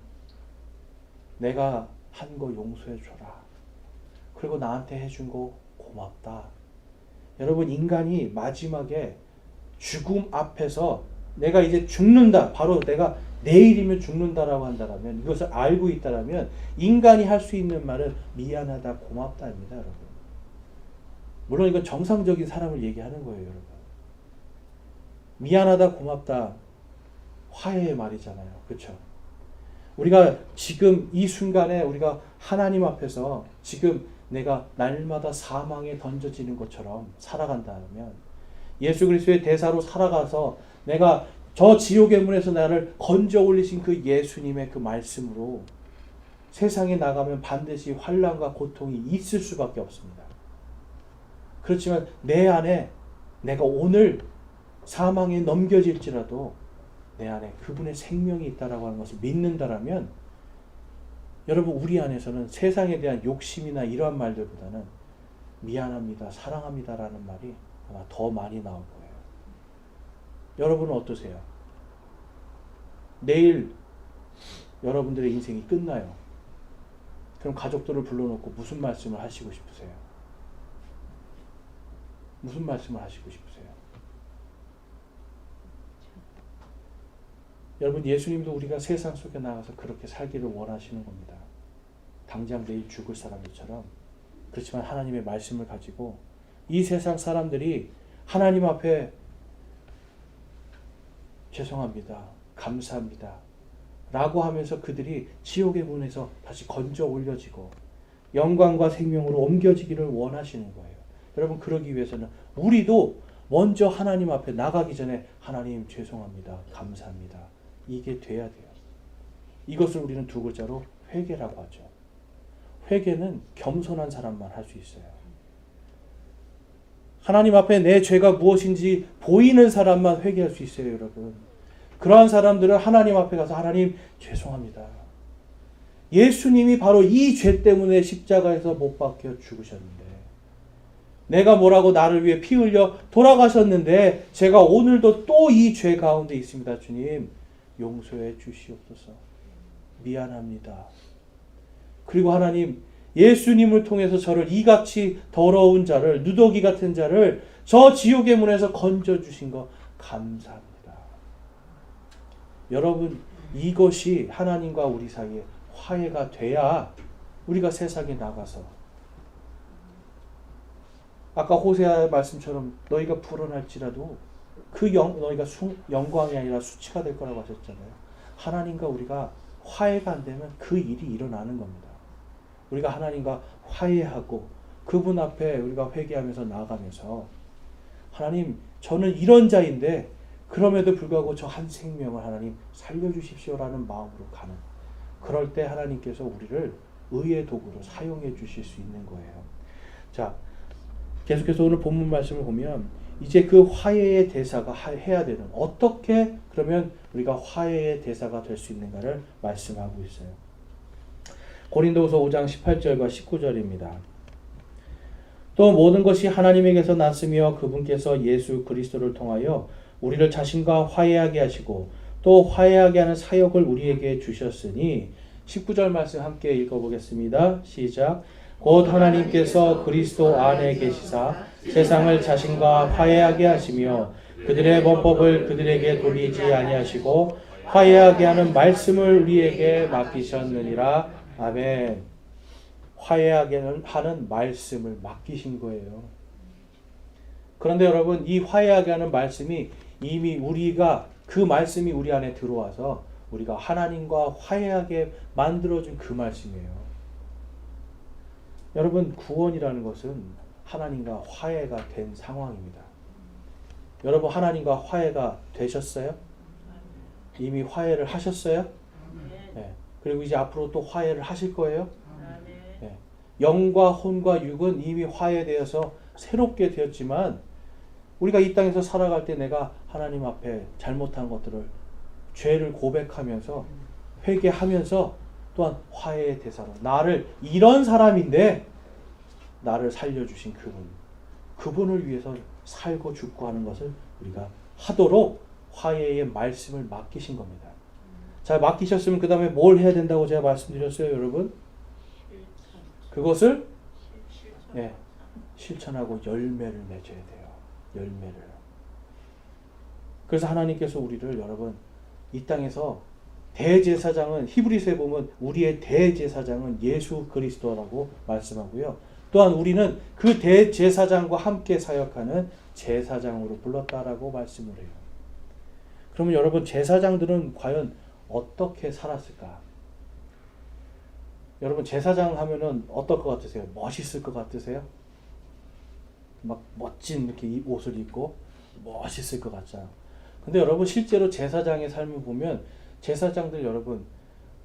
내가 한 거 용서해줘라. 그리고 나한테 해준 거 고맙다. 여러분, 인간이 마지막에 죽음 앞에서 내가 이제 죽는다, 바로 내가 내일이면 죽는다라고 한다면, 이것을 알고 있다라면 인간이 할 수 있는 말은 미안하다, 고맙다입니다, 여러분. 물론 이건 정상적인 사람을 얘기하는 거예요, 여러분. 미안하다, 고맙다, 화해의 말이잖아요, 그렇죠? 우리가 지금 이 순간에 우리가 하나님 앞에서 지금 내가 날마다 사망에 던져지는 것처럼 살아간다면, 예수 그리스도의 대사로 살아가서 내가 저 지옥의 문에서 나를 건져 올리신 그 예수님의 그 말씀으로 세상에 나가면 반드시 환난과 고통이 있을 수밖에 없습니다. 그렇지만 내 안에 내가 오늘 사망에 넘겨질지라도 내 안에 그분의 생명이 있다라고 하는 것을 믿는다라면, 여러분, 우리 안에서는 세상에 대한 욕심이나 이러한 말들보다는 미안합니다, 사랑합니다라는 말이 아마 더 많이 나올 거예요. 여러분은 어떠세요? 내일 여러분들의 인생이 끝나요. 그럼 가족들을 불러놓고 무슨 말씀을 하시고 싶으세요? 무슨 말씀을 하시고 싶으세요? 여러분, 예수님도 우리가 세상 속에 나가서 그렇게 살기를 원하시는 겁니다. 당장 내일 죽을 사람들처럼. 그렇지만 하나님의 말씀을 가지고 이 세상 사람들이 하나님 앞에 죄송합니다, 감사합니다 라고 하면서 그들이 지옥의 문에서 다시 건져 올려지고 영광과 생명으로 옮겨지기를 원하시는 거예요. 여러분, 그러기 위해서는 우리도 먼저 하나님 앞에 나가기 전에 하나님 죄송합니다, 감사합니다, 이게 돼야 돼요. 이것을 우리는 두 글자로 회개라고 하죠. 회개는 겸손한 사람만 할 수 있어요. 하나님 앞에 내 죄가 무엇인지 보이는 사람만 회개할 수 있어요, 여러분. 그러한 사람들은 하나님 앞에 가서 하나님 죄송합니다. 예수님이 바로 이 죄 때문에 십자가에서 못 박혀 죽으셨는데, 내가 뭐라고 나를 위해 피 흘려 돌아가셨는데 제가 오늘도 또 이 죄 가운데 있습니다. 주님, 용서해 주시옵소서. 미안합니다. 그리고 하나님, 예수님을 통해서 저를 이같이 더러운 자를, 누더기 같은 자를 저 지옥의 문에서 건져주신 거 감사합니다. 여러분, 이것이 하나님과 우리 사이에 화해가 돼야 우리가 세상에 나가서, 아까 호세아 말씀처럼 너희가 불어날지라도 그 너희가 영광이 아니라 수치가 될 거라고 하셨잖아요. 하나님과 우리가 화해가 안 되면 그 일이 일어나는 겁니다. 우리가 하나님과 화해하고 그분 앞에 우리가 회개하면서 나아가면서, 하나님, 저는 이런 자인데 그럼에도 불구하고 저 한 생명을 하나님 살려주십시오라는 마음으로 가는, 그럴 때 하나님께서 우리를 의의 도구로 사용해 주실 수 있는 거예요. 자, 계속해서 오늘 본문 말씀을 보면 이제 그 화해의 대사가 해야 되는, 어떻게 그러면 우리가 화해의 대사가 될 수 있는가를 말씀하고 있어요. 고린도후서 5장 18절과 19절입니다. 또 모든 것이 하나님에게서 났으며 그분께서 예수 그리스도를 통하여 우리를 자신과 화해하게 하시고 또 화해하게 하는 사역을 우리에게 주셨으니, 19절 말씀 함께 읽어보겠습니다. 시작. 곧 하나님께서 그리스도 안에 계시사 세상을 자신과 화해하게 하시며 그들의 범법을 그들에게 돌리지 아니하시고 화해하게 하는 말씀을 우리에게 맡기셨느니라. 아멘. 화해하게 하는 말씀을 맡기신 거예요. 그런데 여러분, 이 화해하게 하는 말씀이 이미 우리가, 그 말씀이 우리 안에 들어와서 우리가 하나님과 화해하게 만들어준 그 말씀이에요. 여러분, 구원이라는 것은 하나님과 화해가 된 상황입니다. 여러분, 하나님과 화해가 되셨어요? 이미 화해를 하셨어요? 네. 그리고 이제 앞으로 또 화해를 하실 거예요? 네. 영과 혼과 육은 이미 화해되어서 새롭게 되었지만, 우리가 이 땅에서 살아갈 때 내가 하나님 앞에 잘못한 것들을, 죄를 고백하면서 회개하면서 또한 화해의 대사로, 나를 이런 사람인데 나를 살려주신 그분을 위해서 살고 죽고 하는 것을 우리가 하도록 화해의 말씀을 맡기신 겁니다. 자, 맡기셨으면 그 다음에 뭘 해야 된다고 제가 말씀드렸어요, 여러분? 그것을 실천하고 열매를 맺어야 돼요. 열매를. 그래서 하나님께서 우리를, 여러분, 이 땅에서 대제사장은, 히브리서에 보면 우리의 대제사장은 예수 그리스도라고 말씀하고요. 또한 우리는 그 대제사장과 함께 사역하는 제사장으로 불렀다라고 말씀을 해요. 그러면 여러분, 제사장들은 과연 어떻게 살았을까? 여러분, 제사장 하면은 어떨 것 같으세요? 멋있을 것 같으세요? 막 멋진 이렇게 옷을 입고 멋있을 것 같잖아요. 근데 여러분, 실제로 제사장의 삶을 보면, 제사장들 여러분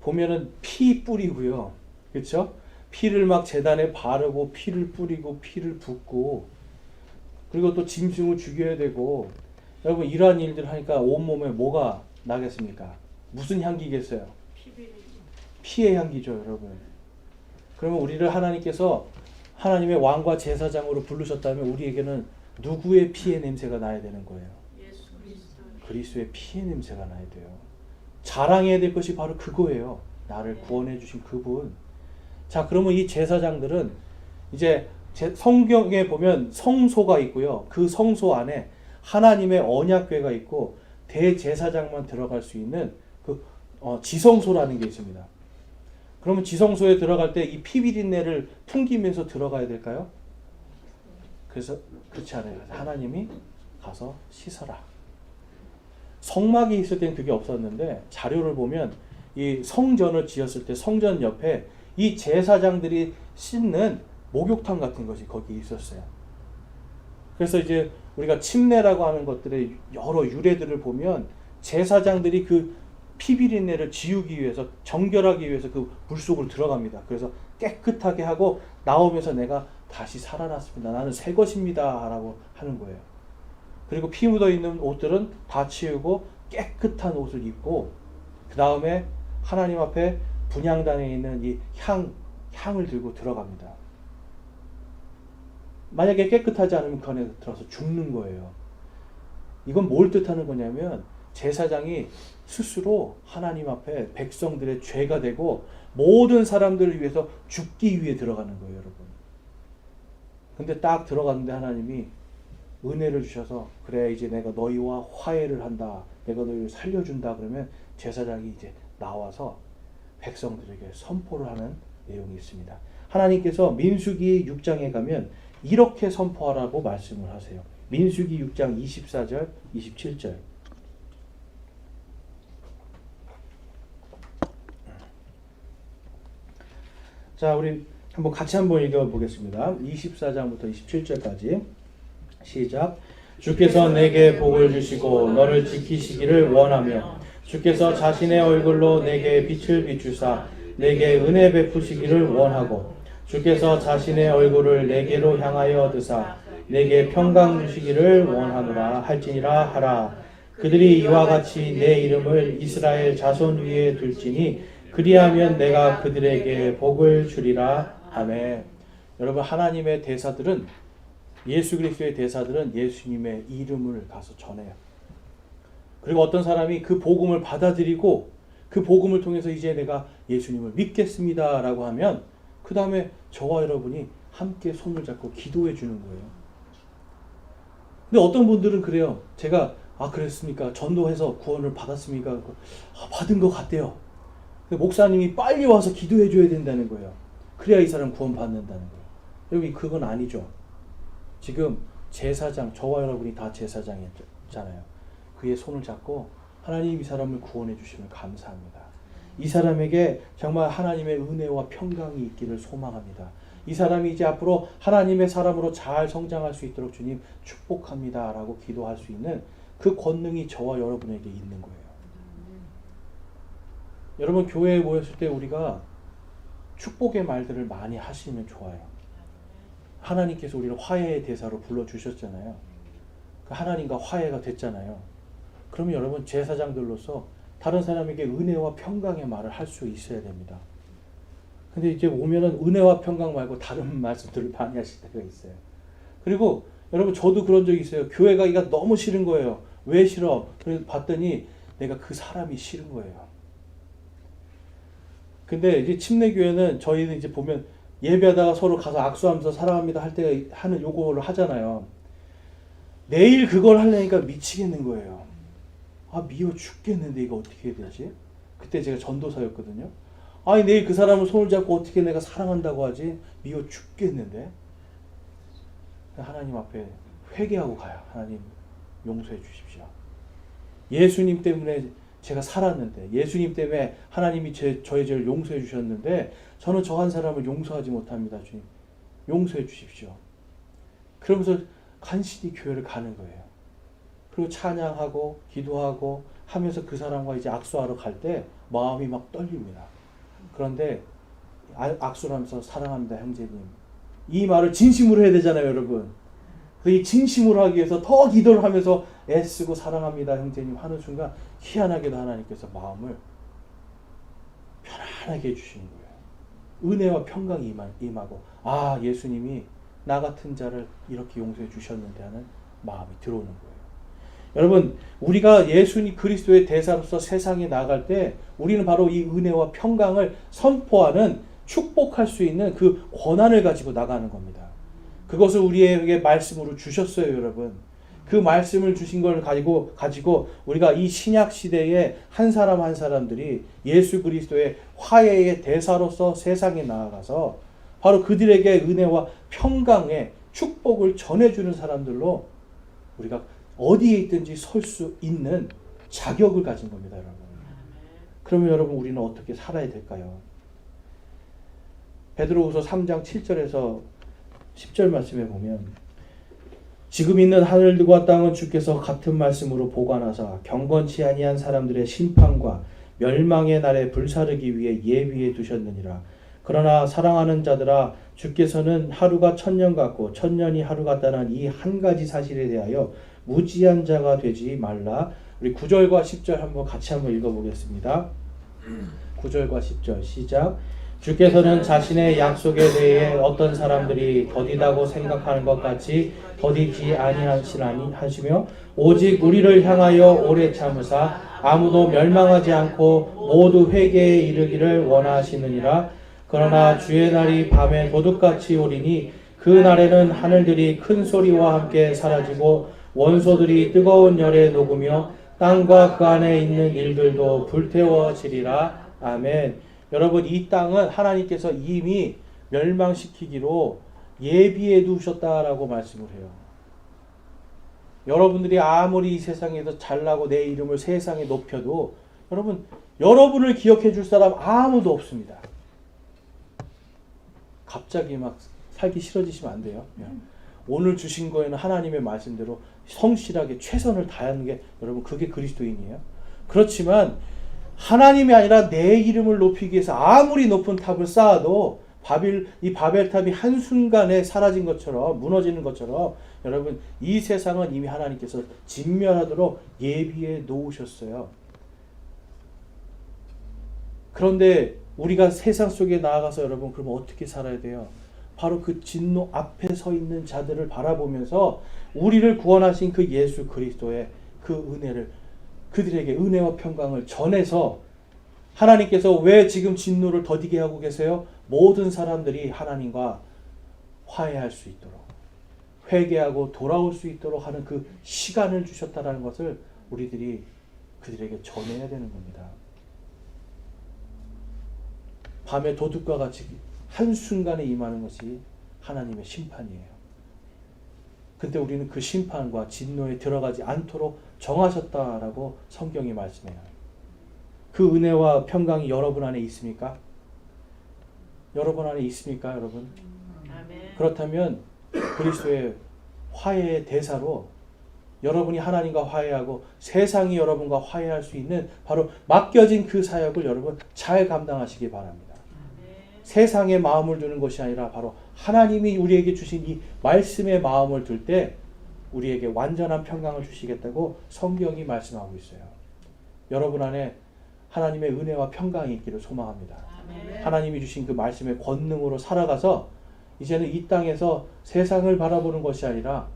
보면은 피 뿌리고요, 그렇죠? 피를 막 제단에 바르고 피를 뿌리고 피를 붓고, 그리고 또 짐승을 죽여야 되고, 여러분 이러한 일들 하니까 온몸에 뭐가 나겠습니까? 무슨 향기겠어요? 피의 향기죠, 여러분. 그러면 우리를 하나님께서 하나님의 왕과 제사장으로 부르셨다면 우리에게는 누구의 피의 냄새가 나야 되는 거예요? 그리스도의 피의 냄새가 나야 돼요. 자랑해야 될 것이 바로 그거예요. 나를 구원해 주신 그분. 자, 그러면 이 제사장들은 이제 성경에 보면 성소가 있고요. 그 성소 안에 하나님의 언약궤가 있고 대제사장만 들어갈 수 있는 그 지성소라는 게 있습니다. 그러면 지성소에 들어갈 때 이 피비린내를 풍기면서 들어가야 될까요? 그래서 그렇지 않아요. 하나님이 가서 씻어라. 성막이 있을 때는 그게 없었는데, 자료를 보면 이 성전을 지었을 때 성전 옆에 이 제사장들이 씻는 목욕탕 같은 것이 거기 있었어요. 그래서 이제 우리가 침례라고 하는 것들의 여러 유래들을 보면 제사장들이 그 피비린내를 지우기 위해서, 정결하기 위해서 그 물속으로 들어갑니다. 그래서 깨끗하게 하고 나오면서 내가 다시 살아났습니다. 나는 새 것입니다. 라고 하는 거예요. 그리고 피 묻어 있는 옷들은 다 치우고 깨끗한 옷을 입고, 그 다음에 하나님 앞에 분향단에 있는 이 향을 들고 들어갑니다. 만약에 깨끗하지 않으면 그 안에 들어서 죽는 거예요. 이건 뭘 뜻하는 거냐면, 제사장이 스스로 하나님 앞에 백성들의 죄가 되고 모든 사람들을 위해서 죽기 위해 들어가는 거예요, 여러분. 근데 딱 들어갔는데 하나님이 은혜를 주셔서, 그래 이제 내가 너희와 화해를 한다, 내가 너희를 살려준다, 그러면 제사장이 이제 나와서 백성들에게 선포를 하는 내용이 있습니다. 하나님께서 민수기 6장에 가면 이렇게 선포하라고 말씀을 하세요. 민수기 6장 24절 27절. 자, 우리 같이 한번 읽어보겠습니다. 24장부터 27절까지 시작. 주께서 내게 복을 주시고 너를 지키시기를 원하며 주께서 자신의 얼굴로 내게 빛을 비추사 내게 은혜 베푸시기를 원하고 주께서 자신의 얼굴을 내게로 향하여 드사 내게 평강 주시기를 원하노라 할지니라 하라. 그들이 이와 같이 내 이름을 이스라엘 자손 위에 둘지니 그리하면 내가 그들에게 복을 주리라. 아멘. 여러분, 하나님의 대사들은, 예수 그리스도의 대사들은 예수님의 이름을 가서 전해요. 그리고 어떤 사람이 그 복음을 받아들이고 그 복음을 통해서 이제 내가 예수님을 믿겠습니다 라고 하면 그 다음에 저와 여러분이 함께 손을 잡고 기도해 주는 거예요. 근데 어떤 분들은 그래요. 제가 그랬습니까? 전도해서 구원을 받았습니까? 받은 것 같대요. 근데 목사님이 빨리 와서 기도해 줘야 된다는 거예요. 그래야 이 사람 구원 받는다는 거예요. 여러분, 그건 아니죠. 지금 제사장, 저와 여러분이 다 제사장이잖아요. 그의 손을 잡고 하나님 이 사람을 구원해 주시면 감사합니다. 이 사람에게 정말 하나님의 은혜와 평강이 있기를 소망합니다. 이 사람이 이제 앞으로 하나님의 사람으로 잘 성장할 수 있도록 주님 축복합니다 라고 기도할 수 있는 그 권능이 저와 여러분에게 있는 거예요. 여러분, 교회에 모였을 때 우리가 축복의 말들을 많이 하시면 좋아요. 하나님께서 우리를 화해의 대사로 불러주셨잖아요. 하나님과 화해가 됐잖아요. 그러면 여러분, 제사장들로서 다른 사람에게 은혜와 평강의 말을 할 수 있어야 됩니다. 근데 이제 오면은 은혜와 평강 말고 다른 말씀들을 많이 하실 때가 있어요. 그리고 여러분, 저도 그런 적이 있어요. 교회 가기가 너무 싫은 거예요. 왜 싫어? 그래서 봤더니 내가 그 사람이 싫은 거예요. 근데 이제 침례교회는 저희는 이제 보면 예배하다가 서로 가서 악수하면서 사랑합니다 할 때 하는 요거를 하잖아요. 내일 그걸 하려니까 미치겠는 거예요. 미워 죽겠는데 이거 어떻게 해야 되지? 그때 제가 전도사였거든요. 내일 그 사람을 손을 잡고 어떻게 내가 사랑한다고 하지? 미워 죽겠는데. 하나님 앞에 회개하고 가요. 하나님 용서해 주십시오. 예수님 때문에 제가 살았는데, 예수님 때문에 하나님이 저의 죄를 용서해 주셨는데 저는 저 한 사람을 용서하지 못합니다. 주님 용서해 주십시오. 그러면서 간신히 교회를 가는 거예요. 그리고 찬양하고 기도하고 하면서 그 사람과 이제 악수하러 갈 때 마음이 막 떨립니다. 그런데 악수를 하면서 사랑합니다 형제님, 이 말을 진심으로 해야 되잖아요 여러분. 이 진심으로 하기 위해서 더 기도를 하면서 애쓰고 사랑합니다 형제님 하는 순간 희한하게도 하나님께서 마음을 편안하게 해주시는 거예요. 은혜와 평강이 임하고 예수님이 나 같은 자를 이렇게 용서해 주셨는데 하는 마음이 들어오는 거예요. 여러분, 우리가 예수님 그리스도의 대사로서 세상에 나갈 때 우리는 바로 이 은혜와 평강을 선포하는, 축복할 수 있는 그 권한을 가지고 나가는 겁니다. 그것을 우리에게 말씀으로 주셨어요 여러분. 그 말씀을 주신 걸 가지고 우리가 이 신약 시대에 한 사람 한 사람들이 예수 그리스도의 화해의 대사로서 세상에 나아가서 바로 그들에게 은혜와 평강의 축복을 전해주는 사람들로 우리가 어디에 있든지 설 수 있는 자격을 가진 겁니다 여러분. 그러면 여러분, 우리는 어떻게 살아야 될까요? 베드로후서 3장 7절에서 10절 말씀에 보면, 지금 있는 하늘들과 땅은 주께서 같은 말씀으로 보관하사 경건치 아니한 사람들의 심판과 멸망의 날에 불사르기 위해 예비해 두셨느니라. 그러나 사랑하는 자들아, 주께서는 하루가 천년 같고 천년이 하루 같다는 이 한 가지 사실에 대하여 무지한 자가 되지 말라. 우리 9절과 10절 같이 한번 읽어보겠습니다. 9절과 10절 시작. 주께서는 자신의 약속에 대해 어떤 사람들이 더디다고 생각하는 것 같이 더디지 아니하시며 오직 우리를 향하여 오래 참으사 아무도 멸망하지 않고 모두 회개에 이르기를 원하시느니라. 그러나 주의 날이 밤에 도둑같이 오리니 그 날에는 하늘들이 큰 소리와 함께 사라지고 원소들이 뜨거운 열에 녹으며 땅과 그 안에 있는 일들도 불태워지리라. 아멘. 여러분, 이 땅은 하나님께서 이미 멸망시키기로 예비해 두셨다라고 말씀을 해요. 여러분들이 아무리 이 세상에서 잘나고 내 이름을 세상에 높여도 여러분을 기억해 줄 사람 아무도 없습니다. 갑자기 막 살기 싫어지시면 안 돼요. 오늘 주신 거에는 하나님의 말씀대로 성실하게 최선을 다하는 게 여러분 그게 그리스도인이에요. 그렇지만 하나님이 아니라 내 이름을 높이기 위해서 아무리 높은 탑을 쌓아도 이 바벨탑이 한순간에 사라진 것처럼 무너지는 것처럼 여러분 이 세상은 이미 하나님께서 진멸하도록 예비해 놓으셨어요. 그런데 우리가 세상 속에 나아가서 여러분 그러면 어떻게 살아야 돼요? 바로 그 진노 앞에 서 있는 자들을 바라보면서 우리를 구원하신 그 예수 그리스도의 그 은혜를 그들에게 은혜와 평강을 전해서 하나님께서 왜 지금 진노를 더디게 하고 계세요? 모든 사람들이 하나님과 화해할 수 있도록 회개하고 돌아올 수 있도록 하는 그 시간을 주셨다는 것을 우리들이 그들에게 전해야 되는 겁니다. 밤에 도둑과 같이 한순간에 임하는 것이 하나님의 심판이에요. 근데 우리는 그 심판과 진노에 들어가지 않도록 정하셨다라고 성경이 말씀해요. 그 은혜와 평강이 여러분 안에 있습니까? 여러분 안에 있습니까, 여러분? 아멘. 그렇다면 그리스도의 화해의 대사로 여러분이 하나님과 화해하고 세상이 여러분과 화해할 수 있는 바로 맡겨진 그 사역을 여러분 잘 감당하시기 바랍니다. 세상의 마음을 두는 것이 아니라 바로 하나님이 우리에게 주신 이 말씀의 마음을 둘 때 우리에게 완전한 평강을 주시겠다고 성경이 말씀하고 있어요. 여러분 안에 하나님의 은혜와 평강이 있기를 소망합니다. 아멘. 하나님이 주신 그 말씀의 권능으로 살아가서 이제는 이 땅에서 세상을 바라보는 것이 아니라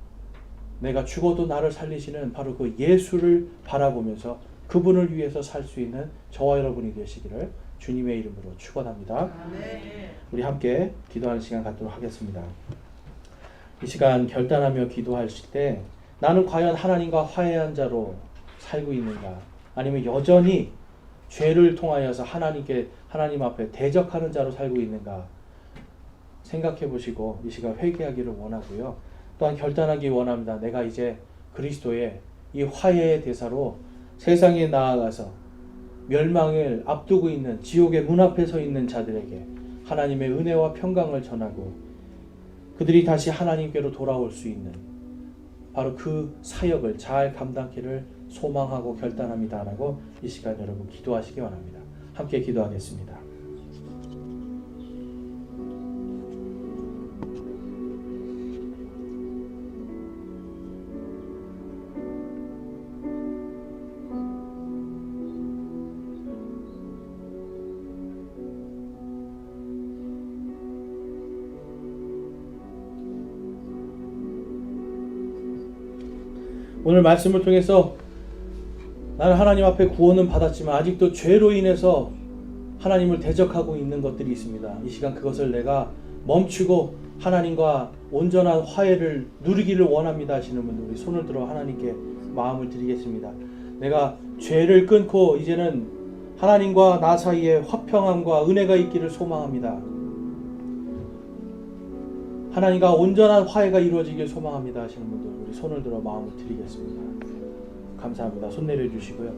내가 죽어도 나를 살리시는 바로 그 예수를 바라보면서 그분을 위해서 살 수 있는 저와 여러분이 되시기를 주님의 이름으로 축원합니다. 아멘. 우리 함께 기도하는 시간 갖도록 하겠습니다. 이 시간 결단하며 기도하실 때 나는 과연 하나님과 화해한 자로 살고 있는가? 아니면 여전히 죄를 통하여서 하나님 앞에 대적하는 자로 살고 있는가? 생각해 보시고 이 시간 회개하기를 원하고요. 또한 결단하기 원합니다. 내가 이제 그리스도의 이 화해의 대사로 세상에 나아가서 멸망을 앞두고 있는 지옥의 문 앞에 서 있는 자들에게 하나님의 은혜와 평강을 전하고 그들이 다시 하나님께로 돌아올 수 있는 바로 그 사역을 잘 감당키를 소망하고 결단합니다라고 이 시간 여러분 기도하시기 바랍니다. 함께 기도하겠습니다. 오늘 말씀을 통해서 나는 하나님 앞에 구원은 받았지만 아직도 죄로 인해서 하나님을 대적하고 있는 것들이 있습니다. 이 시간 그것을 내가 멈추고 하나님과 온전한 화해를 누리기를 원합니다 하시는 분들 우리 손을 들어 하나님께 마음을 드리겠습니다. 내가 죄를 끊고 이제는 하나님과 나 사이에 화평함과 은혜가 있기를 소망합니다. 하나님과 온전한 화해가 이루어지길 소망합니다 하시는 분들 우리 손을 들어 마음을 드리겠습니다. 감사합니다. 손 내려주시고요.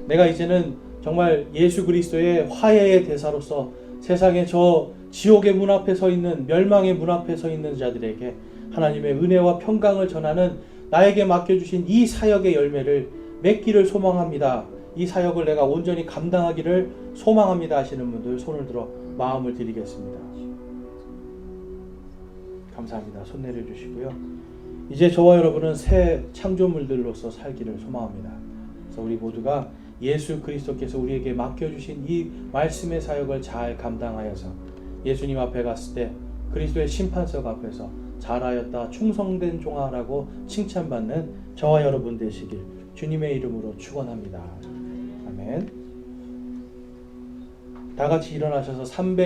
내가 이제는 정말 예수 그리스도의 화해의 대사로서 세상에 저 지옥의 문 앞에 서 있는 멸망의 문 앞에 서 있는 자들에게 하나님의 은혜와 평강을 전하는 나에게 맡겨주신 이 사역의 열매를 맺기를 소망합니다. 이 사역을 내가 온전히 감당하기를 소망합니다 하시는 분들 손을 들어 마음을 드리겠습니다. 감사합니다. 손 내려주시고요. 이제 저와 여러분은 새 창조물들로서 살기를 소망합니다. 그래서 우리 모두가 예수 그리스도께서 우리에게 맡겨주신 이 말씀의 사역을 잘 감당하여서 예수님 앞에 갔을 때 그리스도의 심판석 앞에서 잘하였다 충성된 종아라고 칭찬받는 저와 여러분 되시길 주님의 이름으로 축원합니다. 아멘. 다 같이 일어나셔서 300